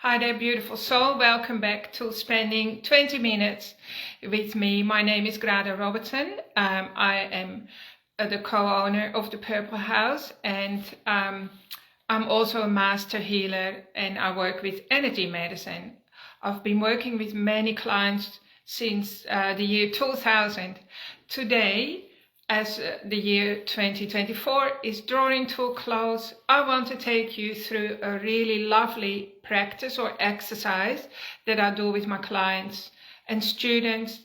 Hi there, beautiful soul. Welcome back to spending 20 minutes with me. My name is Grada Robertson. I am the co-owner of the Purple House, and I'm also a master healer, and I work with energy medicine. I've been working with many clients since the year 2000. Today, as the year 2024 is drawing to a close, I want to take you through a really lovely practice or exercise that I do with my clients and students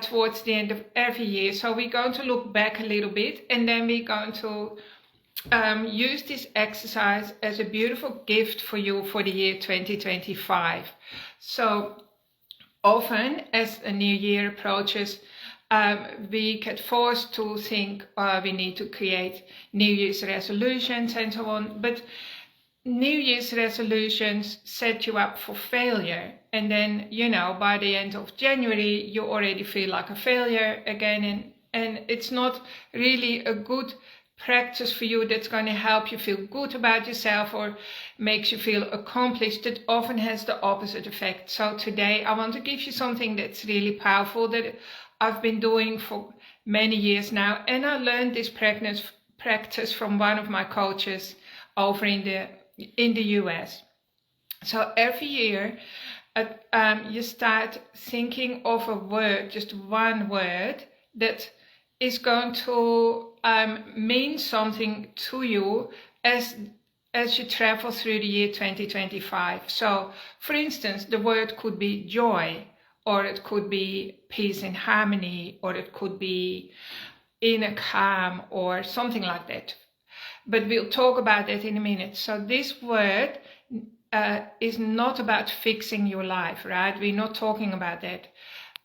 towards the end of every year. So we're going to look back a little bit, and then we're going to use this exercise as a beautiful gift for you for the year 2025. So often as a new year approaches, we get forced to think we need to create New Year's resolutions and so on. But New Year's resolutions set you up for failure. And then, by the end of January, you already feel like a failure again. And it's not really a good practice for you that's going to help you feel good about yourself or makes you feel accomplished. It often has the opposite effect. So today I want to give you something that's really powerful that I've been doing for many years now, and I learned this practice from one of my coaches over in the US. So every year you start thinking of a word, just one word that is going to mean something to you as you travel through the year 2025. So, for instance, the word could be joy, or it could be peace and harmony, or it could be inner calm, or something like that. But we'll talk about that in a minute. So this word is not about fixing your life, right? We're not talking about that.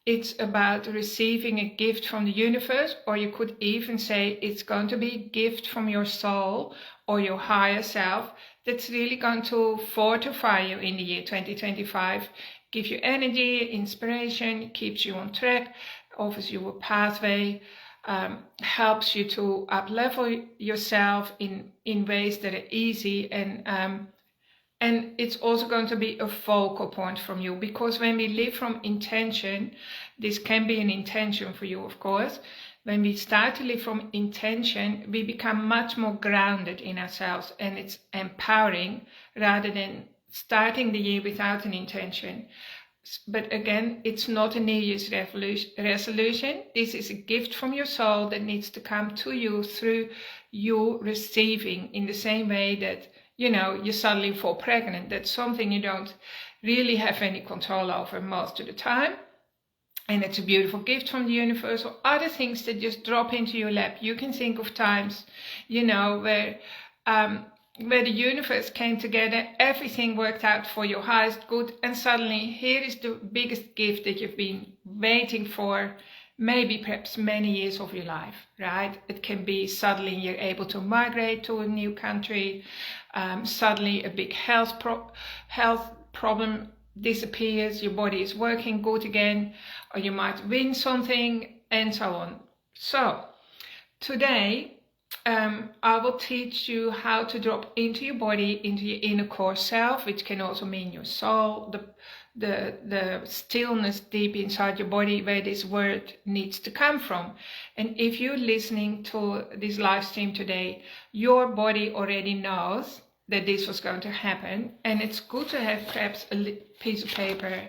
It's about receiving a gift from the universe, or you could even say it's going to be a gift from your soul or your higher self that's really going to fortify you in the year 2025, give you energy, inspiration, keeps you on track, offers you a pathway, helps you to up-level yourself in ways that are easy, and it's also going to be a focal point from you, because when we live from intention, this can be an intention for you, of course. When we start to live from intention, we become much more grounded in ourselves, and it's empowering rather than starting the year without an intention. But again, it's not a New Year's resolution. This is a gift from your soul that needs to come to you through you receiving, in the same way that you suddenly fall pregnant. That's something you don't really have any control over most of the time. And it's a beautiful gift from the universe, or other things that just drop into your lap. You can think of times, where the universe came together, everything worked out for your highest good, and suddenly here is the biggest gift that you've been waiting for, maybe perhaps many years of your life, right? It can be suddenly you're able to migrate to a new country, suddenly a big health problem disappears, your body is working good again, or you might win something, and so on. So today I will teach you how to drop into your body, into your inner core self, which can also mean your soul, the stillness deep inside your body where this word needs to come from. And if you're listening to this live stream today, your body already knows that this was going to happen, and it's good to have perhaps a piece of paper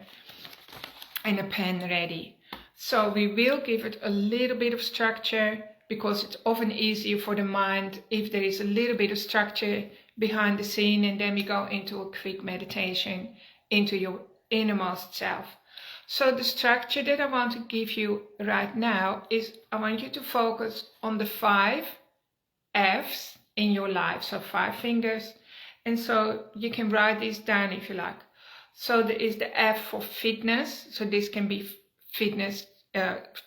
and a pen ready. So we will give it a little bit of structure, because it's often easier for the mind if there is a little bit of structure behind the scene, and then we go into a quick meditation into your innermost self. So the structure that I want to give you right now is, I want you to focus on the 5 F's in your life, so 5 fingers. And so you can write these down if you like. So there is the F for fitness. So this can be fitness,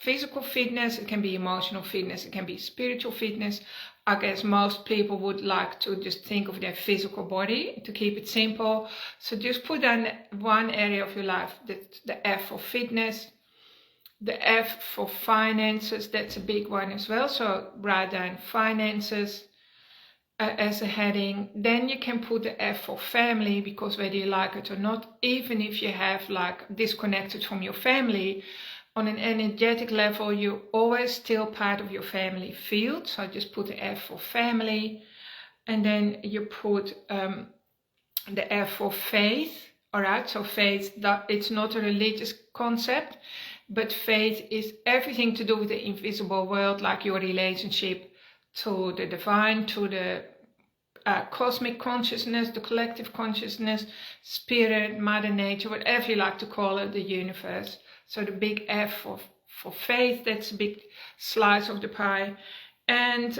physical fitness, it can be emotional fitness, it can be spiritual fitness. I guess most people would like to just think of their physical body to keep it simple. So just put down one area of your life, the F for fitness. The F for finances, that's a big one as well. So write down finances. as a heading. Then you can put the F for family, because whether you like it or not, even if you have like disconnected from your family, on an energetic level, you're always still part of your family field. So just put the F for family, and then you put the F for faith. All right, so faith, that it's not a religious concept, but faith is everything to do with the invisible world, like your relationship to the divine, to the cosmic consciousness, the collective consciousness, spirit, mother nature, whatever you like to call it, the universe. So the big F for faith, that's a big slice of the pie. And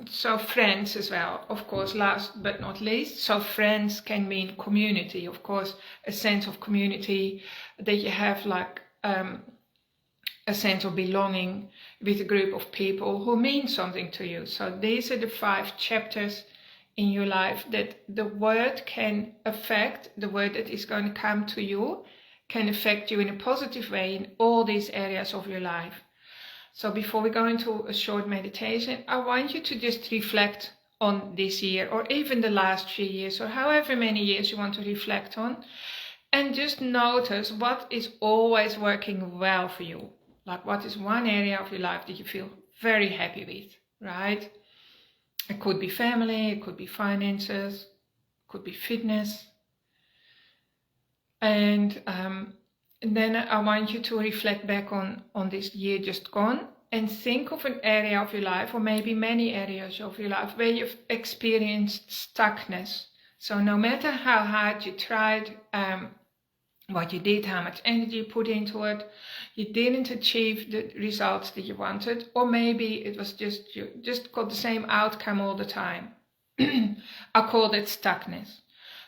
so friends as well, of course, last but not least. So friends can mean community, of course, a sense of community, that you have like a sense of belonging with a group of people who mean something to you. So these are the 5 chapters in your life that the word can affect, the word that is going to come to you can affect you in a positive way in all these areas of your life. So before we go into a short meditation, I want you to just reflect on this year, or even the last 3 years, or however many years you want to reflect on, and just notice what is always working well for you. Like, what is one area of your life that you feel very happy with, right? It could be family, it could be finances, it could be fitness. And then I want you to reflect back on this year just gone, and think of an area of your life, or maybe many areas of your life, where you've experienced stuckness. So no matter how hard you tried, what you did, how much energy you put into it, you didn't achieve the results that you wanted, or maybe it was just you just got the same outcome all the time. I call that stuckness.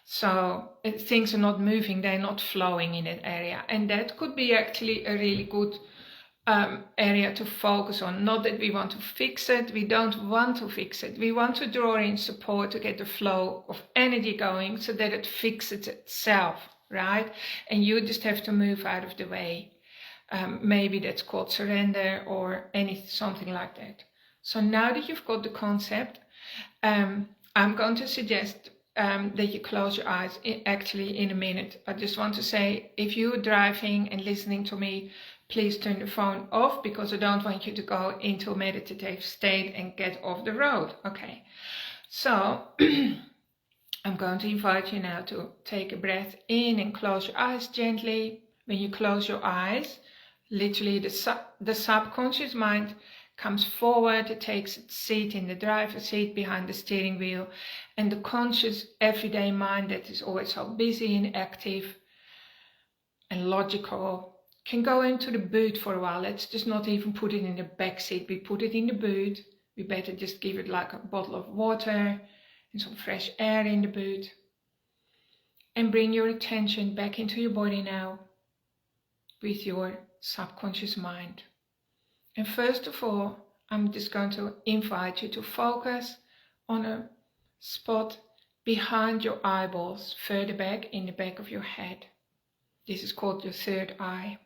So things are not moving, they're not flowing in that area, and that could be actually a really good area to focus on. Not that we want to fix it, we don't want to fix it, we want to draw in support to get the flow of energy going so that it fixes itself, right? And you just have to move out of the way. Maybe that's called surrender, or something like that. So now that you've got the concept, I'm going to suggest that you close your eyes actually in a minute. I just want to say, if you're driving and listening to me, please turn the phone off, because I don't want you to go into a meditative state and get off the road. Okay, so I'm going to invite you now to take a breath in and close your eyes gently. When you close your eyes, literally the subconscious mind comes forward, it takes its seat in the driver's seat behind the steering wheel, and the conscious everyday mind that is always so busy and active and logical can go into the boot for a while. Let's just not even put it in the back seat, we put it in the boot. We better just give it like a bottle of water and some fresh air in the boot, and bring your attention back into your body now with your subconscious mind. And first of all, I'm just going to invite you to focus on a spot behind your eyeballs, further back in the back of your head. This is called your third eye.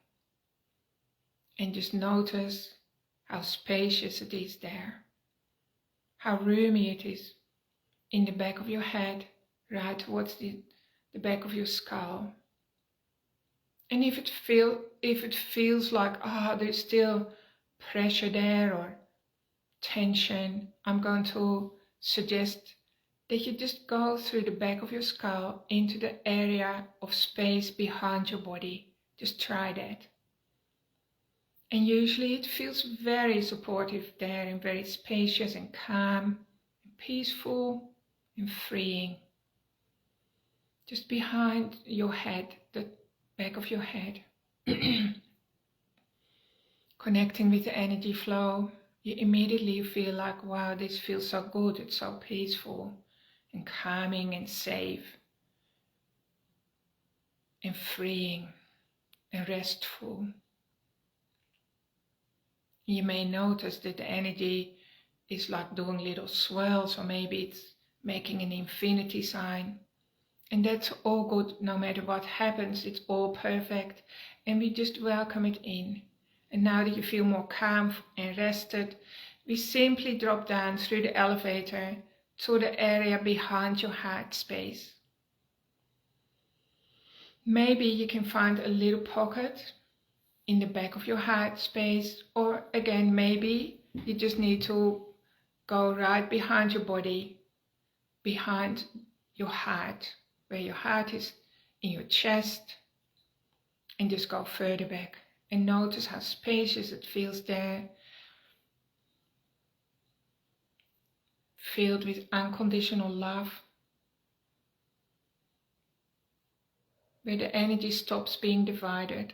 And just notice how spacious it is there, how roomy it is in the back of your head, right towards the back of your skull. And if it feels like there's still pressure there or tension, I'm going to suggest that you just go through the back of your skull into the area of space behind your body. Just try that. And usually it feels very supportive there, and very spacious and calm and peaceful and freeing. Just behind your head, the back of your head. Connecting with the energy flow, you immediately feel like, wow, this feels so good, it's so peaceful and calming and safe and freeing and restful. You may notice that the energy is like doing little swells, or maybe it's making an infinity sign. And that's all good, no matter what happens, it's all perfect. And we just welcome it in. And now that you feel more calm and rested, we simply drop down through the elevator to the area behind your heart space. Maybe you can find a little pocket in the back of your heart space, or again, maybe you just need to go right behind your body, behind your heart, where your heart is in your chest, and just go further back and notice how spacious it feels there, filled with unconditional love, where the energy stops being divided.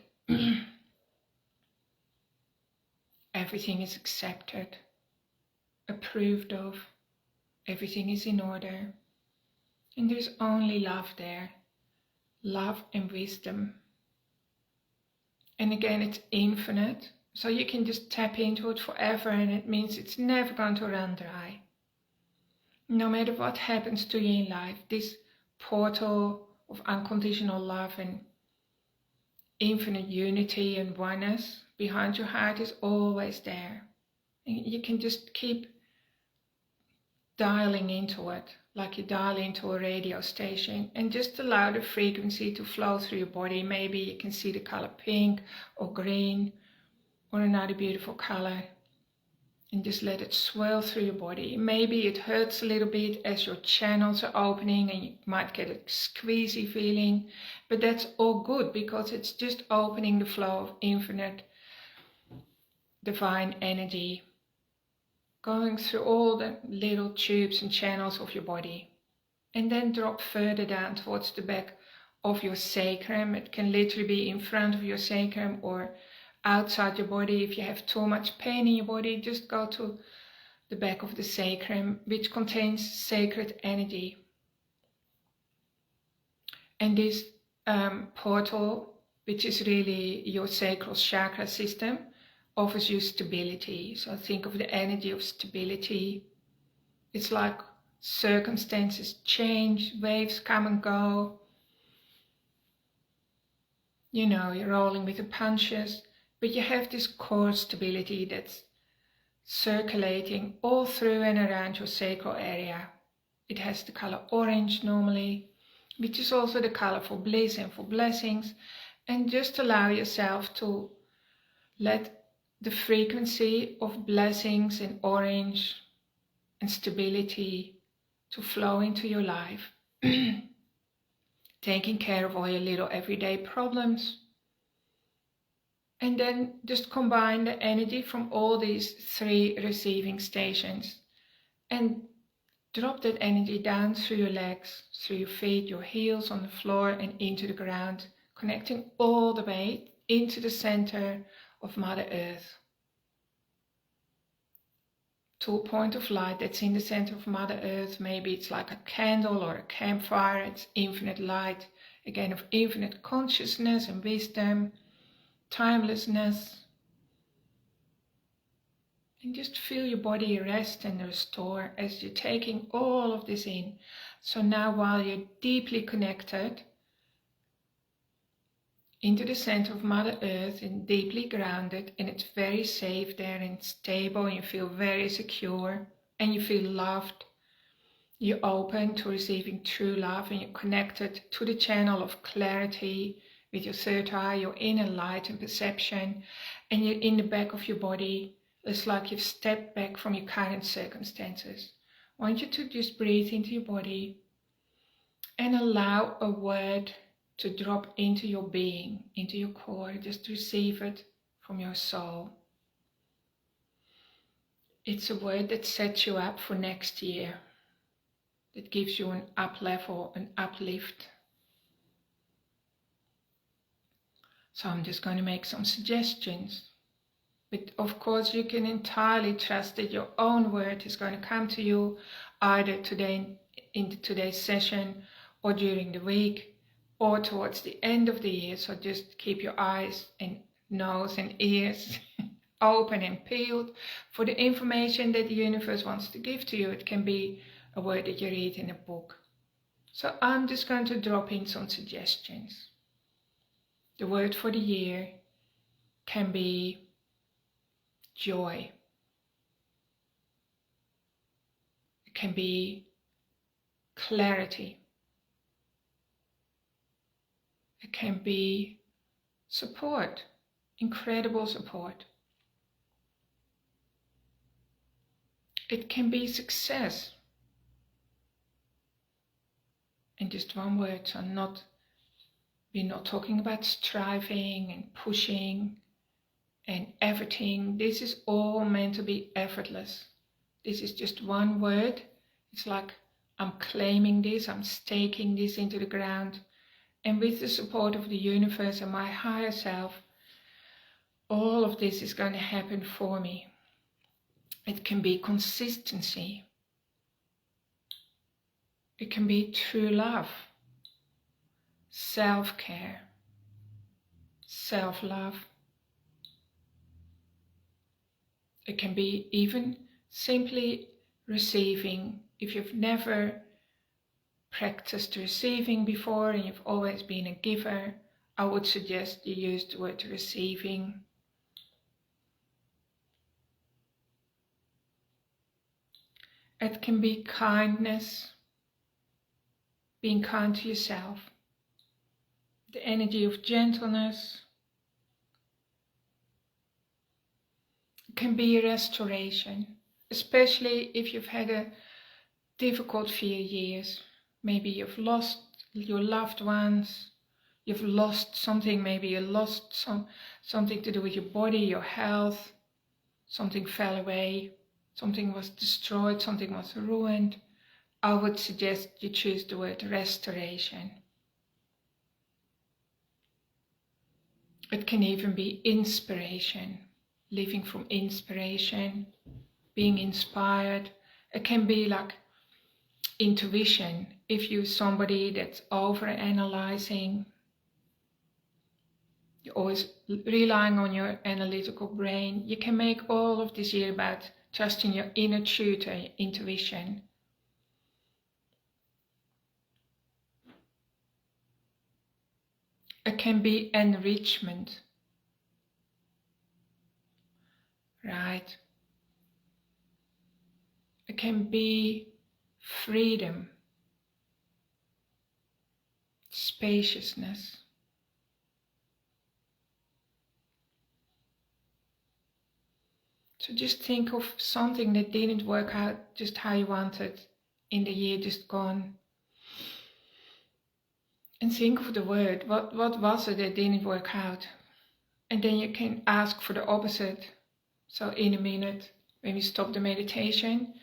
Everything is accepted, approved of, everything is in order, and there's only love there, love and wisdom. And again, it's infinite, so you can just tap into it forever, and it means it's never going to run dry. No matter what happens to you in life, this portal of unconditional love and infinite unity and oneness behind your heart is always there. And you can just keep dialing into it, like you dial into a radio station, and just allow the frequency to flow through your body. Maybe you can see the color pink or green or another beautiful color, and just let it swirl through your body. Maybe it hurts a little bit as your channels are opening and you might get a squeezy feeling, but that's all good because it's just opening the flow of infinite divine energy going through all the little tubes and channels of your body. And then drop further down towards the back of your sacrum. It can literally be in front of your sacrum or outside your body. If you have too much pain in your body, just go to the back of the sacrum, which contains sacred energy. And this portal, which is really your sacral chakra system, offers you stability. So think of the energy of stability. It's like circumstances change, waves come and go. You know, you're rolling with the punches, but you have this core stability that's circulating all through and around your sacral area. It has the color orange normally, which is also the color for bliss and for blessings. And just allow yourself to let the frequency of blessings in orange and stability to flow into your life, taking care of all your little everyday problems. And then just combine the energy from all these 3 receiving stations and drop that energy down through your legs, through your feet, your heels on the floor and into the ground, connecting all the way into the center of Mother Earth, to a point of light that's in the center of Mother Earth. Maybe it's like a candle or a campfire. It's infinite light, again of infinite consciousness and wisdom, timelessness. And just feel your body rest and restore as you're taking all of this in. So now, while you're deeply connected into the center of Mother Earth and deeply grounded, and it's very safe there and stable, and you feel very secure and you feel loved, you're open to receiving true love, and you're connected to the channel of clarity with your third eye, your inner light and perception, and you're in the back of your body. It's like you've stepped back from your current circumstances. I want you to just breathe into your body and allow a word to drop into your being, into your core. Just receive it from your soul. It's a word that sets you up for next year, that gives you an up level, an uplift. So I'm just going to make some suggestions. But of course you can entirely trust that your own word is going to come to you either today in today's session or during the week or towards the end of the year. So just keep your eyes and nose and ears open and peeled for the information that the universe wants to give to you. It can be a word that you read in a book. So I'm just going to drop in some suggestions. The word for the year can be joy. It can be clarity. It can be support, incredible support. It can be success. In just one word, so we're not talking about striving and pushing and everything. This is all meant to be effortless. This is just one word. It's like I'm claiming this, I'm staking this into the ground. And with the support of the universe and my higher self, all of this is going to happen for me. It can be consistency. It can be true love, self-care, self-love. It can be even simply receiving. If you've never practiced receiving before and you've always been a giver, I would suggest you use the word receiving. It can be kindness, being kind to yourself, the energy of gentleness. It can be restoration, especially if you've had a difficult few years. Maybe you've lost your loved ones, you've lost something, maybe you lost something to do with your body, your health, something fell away. Something was destroyed, something was ruined. I would suggest you choose the word restoration. It can even be inspiration, living from inspiration, being inspired. It can be like intuition. If you're somebody that's over-analyzing, you're always relying on your analytical brain, you can make all of this year about trusting your inner tutor, your intuition. It can be enrichment, right? It can be freedom, spaciousness. So just think of something that didn't work out just how you wanted in the year just gone. And think of the word, what was it that didn't work out? And then you can ask for the opposite. So in a minute, when we stop the meditation,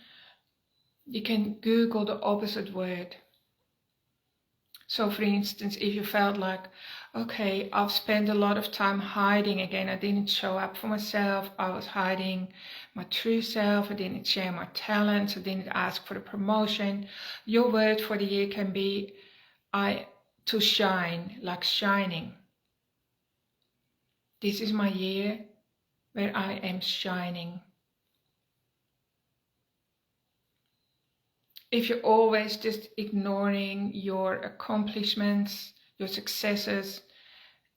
you can Google the opposite word. So for instance, if you felt like, okay, I've spent a lot of time hiding again, I didn't show up for myself, I was hiding my true self, I didn't share my talents, I didn't ask for the promotion. Your word for the year can be to shine, like shining. This is my year where I am shining. If you're always just ignoring your accomplishments, your successes,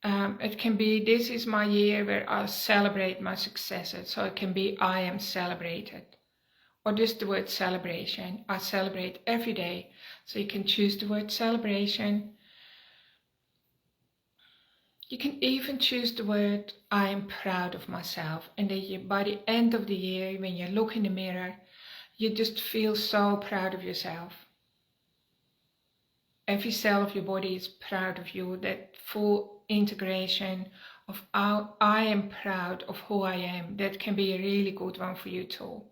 it can be, this is my year where I celebrate my successes. So it can be, I am celebrated. Or just the word celebration. I celebrate every day. So you can choose the word celebration. You can even choose the word, I am proud of myself. And then by the end of the year, when you look in the mirror, you just feel so proud of yourself. Every cell of your body is proud of you. That full integration of I am proud of who I am. That can be a really good one for you too.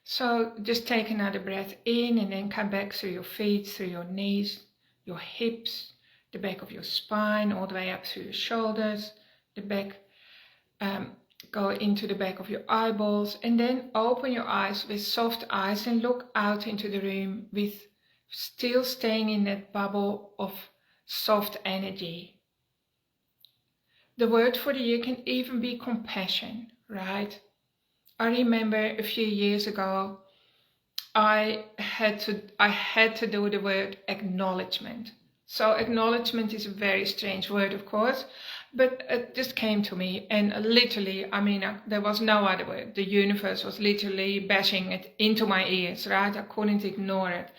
So just take another breath in and then come back through your feet, through your knees, your hips, the back of your spine, all the way up through your shoulders, the back, go into the back of your eyeballs, and then open your eyes with soft eyes and look out into the room with still staying in that bubble of soft energy. The word for the year can even be compassion, right? I remember a few years ago, I had to do the word acknowledgement. So acknowledgement is a very strange word, of course, but it just came to me, and literally, I mean, there was no other word. The universe was literally bashing it into my ears, right? I couldn't ignore it.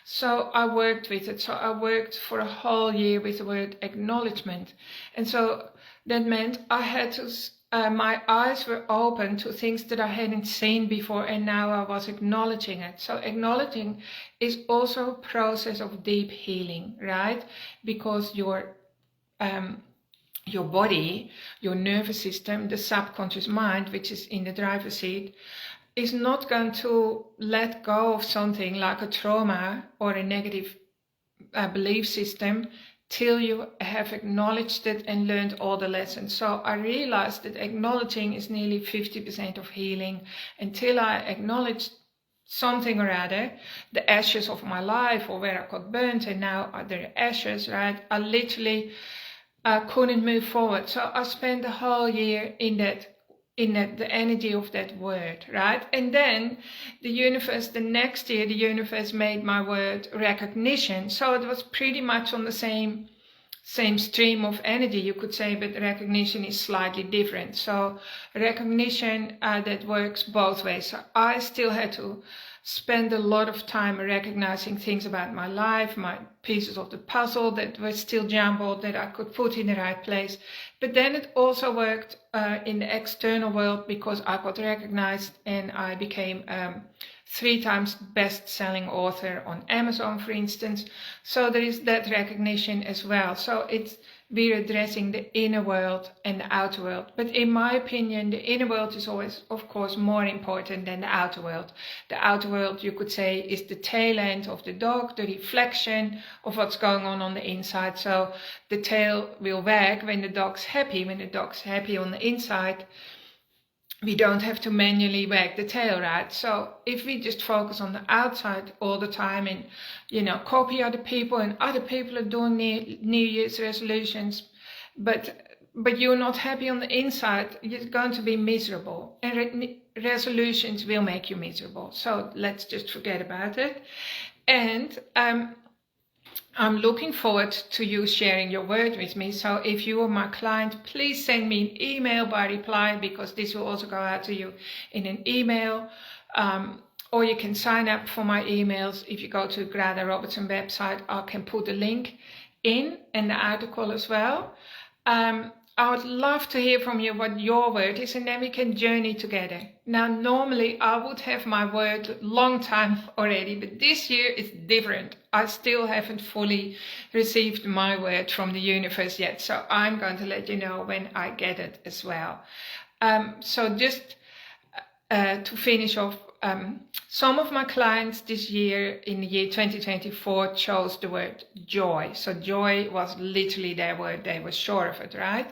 So I worked with it. So I worked for a whole year with the word acknowledgement. And so that meant I had to, my eyes were open to things that I hadn't seen before, and now I was acknowledging it. So acknowledging is also a process of deep healing, right? Because your body, your nervous system, the subconscious mind, which is in the driver's seat, is not going to let go of something like a trauma or a negative belief system till you have acknowledged it and learned all the lessons. So I realized that acknowledging is nearly 50% of healing. Until I acknowledged something or other, the ashes of my life, or where I got burnt and now there are ashes, right? I literally couldn't move forward. So I spent the whole year in that, the energy of that word, right? And then the next year, the universe made my word recognition. So it was pretty much on the same stream of energy, you could say, but recognition is slightly different. So recognition, that works both ways. So I still had to spend a lot of time recognizing things about my life, my pieces of the puzzle that were still jumbled, that I could put in the right place. But then it also worked in the external world, because I got recognized and I became 3 times best-selling author on Amazon, for instance. So there is that recognition as well. So we're addressing the inner world and the outer world. But in my opinion, the inner world is always, of course, more important than the outer world. The outer world, you could say, is the tail end of the dog, the reflection of what's going on the inside. So the tail will wag when the dog's happy. When the dog's happy on the inside, we don't have to manually wag the tail, right? So if we just focus on the outside all the time and, copy other people, and other people are doing New Year's resolutions, but you're not happy on the inside, you're going to be miserable. And resolutions will make you miserable. So let's just forget about it. And I'm looking forward to you sharing your word with me. So if you are my client, please send me an email by reply, because this will also go out to you in an email. Or you can sign up for my emails. If you go to Grada Robertson website, I can put a link in and the article as well. I would love to hear from you what your word is, and then we can journey together. Now, normally I would have my word long time already, but this year it's different. I still haven't fully received my word from the universe yet, so I'm going to let you know when I get it as well. So just to finish off, some of my clients this year, in the year 2024, chose the word joy. So joy was literally their word. They were sure of it, right?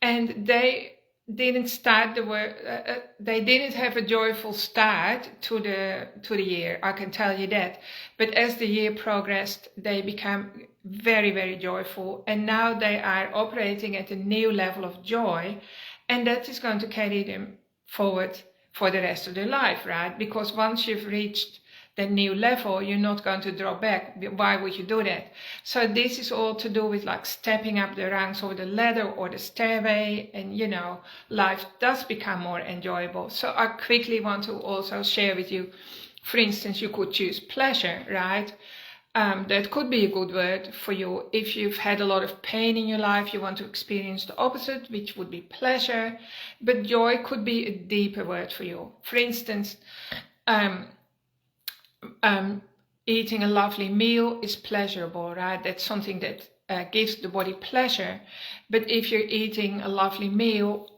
And they didn't start the word. They didn't have a joyful start to the year. I can tell you that. But as the year progressed, they became very, very joyful, and now they are operating at a new level of joy, and that is going to carry them forward for the rest of their life, right? Because once you've reached the new level, you're not going to drop back. Why would you do that? So this is all to do with like stepping up the rungs or the ladder or the stairway, and life does become more enjoyable. So I quickly want to also share with you, for instance, you could choose pleasure, right? That could be a good word for you. If you've had a lot of pain in your life, you want to experience the opposite, which would be pleasure. But joy could be a deeper word for you. For instance, eating a lovely meal is pleasurable, right? That's something that gives the body pleasure. But if you're eating a lovely meal,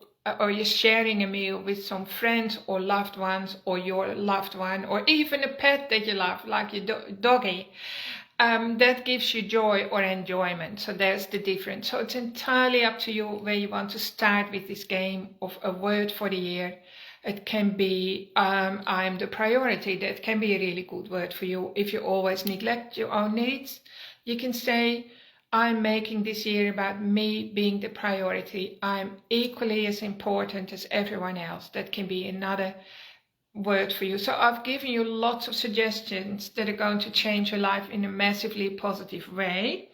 or you're sharing a meal with some friends or loved ones, or your loved one, or even a pet that you love, like your doggy, that gives you joy or enjoyment. So there's the difference. So it's entirely up to you where you want to start with this game of a word for the year. It can be, I'm the priority. That can be a really good word for you. If you always neglect your own needs, you can say, I'm making this year about me being the priority. I'm equally as important as everyone else. That can be another word for you. So I've given you lots of suggestions that are going to change your life in a massively positive way.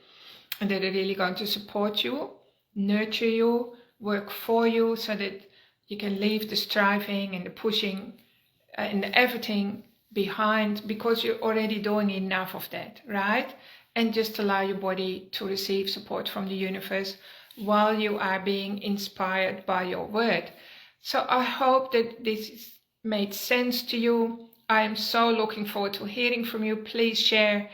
and that are really going to support you, nurture you, work for you, so that you can leave the striving and the pushing and everything behind, because you're already doing enough of that, right? And just allow your body to receive support from the universe while you are being inspired by your word. So I hope that this made sense to you. I am so looking forward to hearing from you. Please share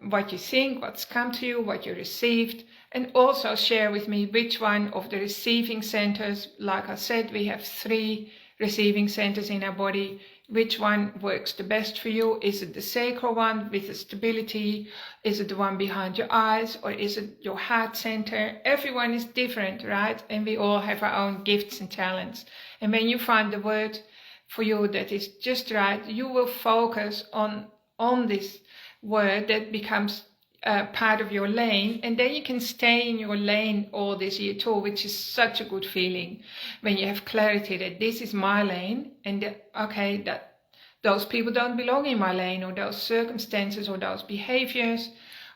what you think, what's come to you, what you received, and also share with me which one of the receiving centers, like I said, we have 3 receiving centers in our body, which one works the best for you. Is it the sacral one with the stability? Is it the one behind your eyes? Or is it your heart center? Everyone is different, right? And we all have our own gifts and talents. And when you find the word for you that is just right, you will focus on this word that becomes part of your lane, and then you can stay in your lane all this year too, which is such a good feeling when you have clarity that this is my lane, and that those people don't belong in my lane, or those circumstances or those behaviors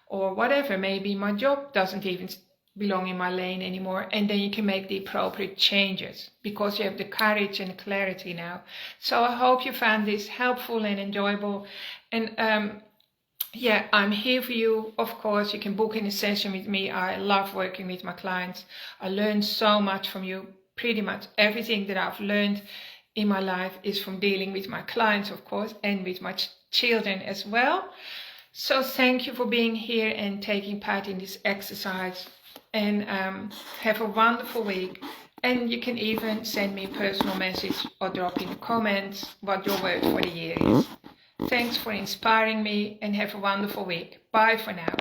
or whatever. Maybe my job doesn't even belong in my lane anymore, and then you can make the appropriate changes because you have the courage and clarity now. So I hope you found this helpful and enjoyable, and yeah, I'm here for you. Of course, you can book in a session with me. I love working with my clients. I learn so much from you. Pretty much everything that I've learned in my life is from dealing with my clients, of course, and with my children as well. So thank you for being here and taking part in this exercise. And have a wonderful week. And you can even send me a personal message or drop in the comments what your word for the year is. Thanks for inspiring me, and have a wonderful week. Bye for now.